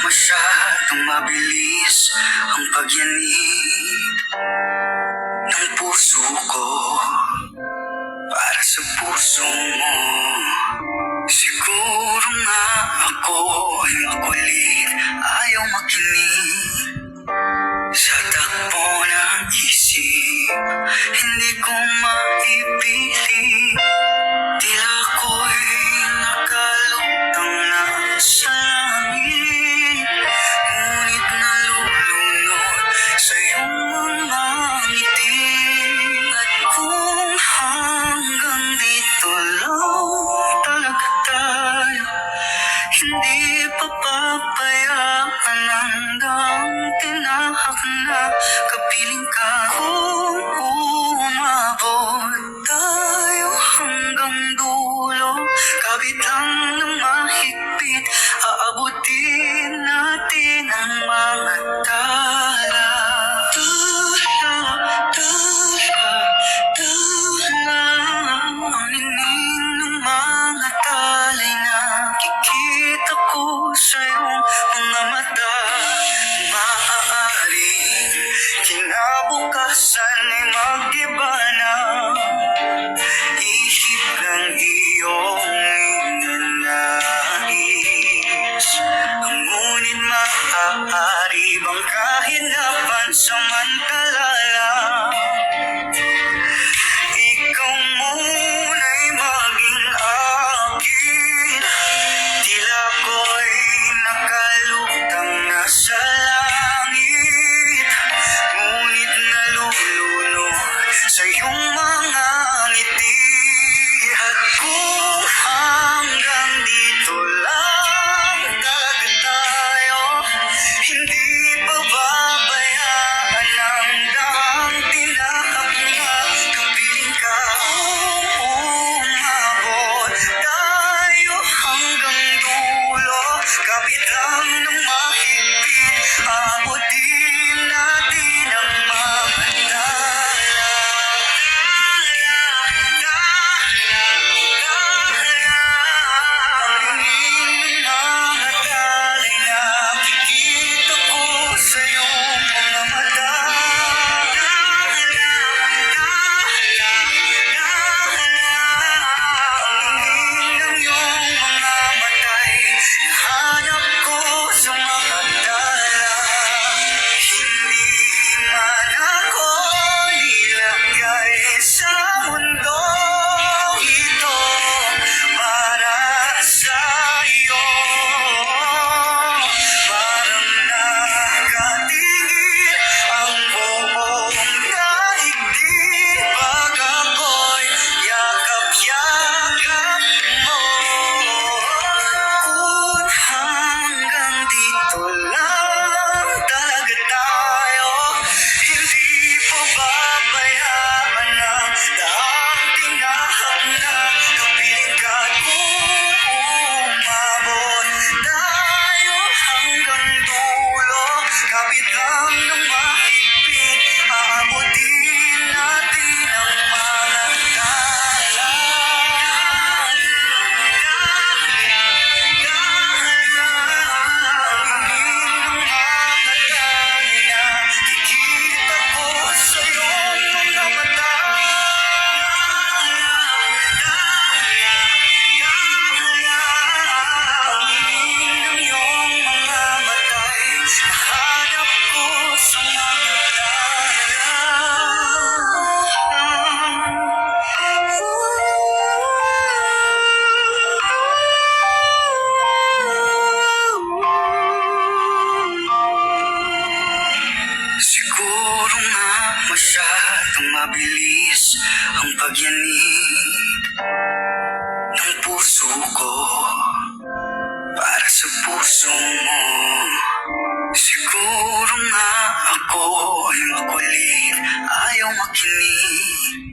masyadong mabilis ang pagyanib ng puso ko para sa puso mo. Siguro nga ako ay makulit, ayaw makinig sa takbo ng isip. Hindi ko maipilit, tila ako'y nakalutang na sa langit, ngunit nalulunod sa iyong mga ngiti. At kung hanggang dito lang talaga tayo, hindi papapayaan hanggang tinahak na kapiling ka. Kung umabot tayo hanggang dulo, kabitang ng mahigpit, aabutin natin ang mga tala. Tala, ang ining ng mga talay na kikita ko sa iyong mga mata. Maaaring kinabukasan ay mag-iba na isip ng iyong ninanais. Ngunit maaari bang kahit na pansamantala lang, ikaw muna'y maging akin? Tila ako'y nakalutang na sa langit, ngunit nalulunod sa iyong mga ngiti. At kung hanggang dito lang talaga tayo, hindi pababayaan hanggang tinahak na kapiling ka. Kung umabot tayo hanggang dulo, kapit lang ng mahigpit, aabutin natin ang mga tala. Ang ining ng mga talay na kikita ko sa iyong mga mata. Ang ining ng iyong mga matay, nahanap ko sa mga tala. Hindi man ako nilagay sa mundong ito para sa iyo. Parang nakatingin ang buong daigdig pag ako'y yakap-yakap mo. Kung hanggang dito lang talaga tayo, hindi pababayaan na dahang tinahak na kapiling ka. Kung umabot tayo hanggang dulo, kapit lang ng mahigpit, aabutin natin ang mga tala. Ang ining ng mga talay na kikita ko sa iyong mga mata. Ang ining ng iyong mga matay, nahanap ko sa mga tala. Siguro nga masyadong mabilis ang pagyanib ng puso ko para sa puso mo. Siguro nga ako ay makulit, ayaw makinig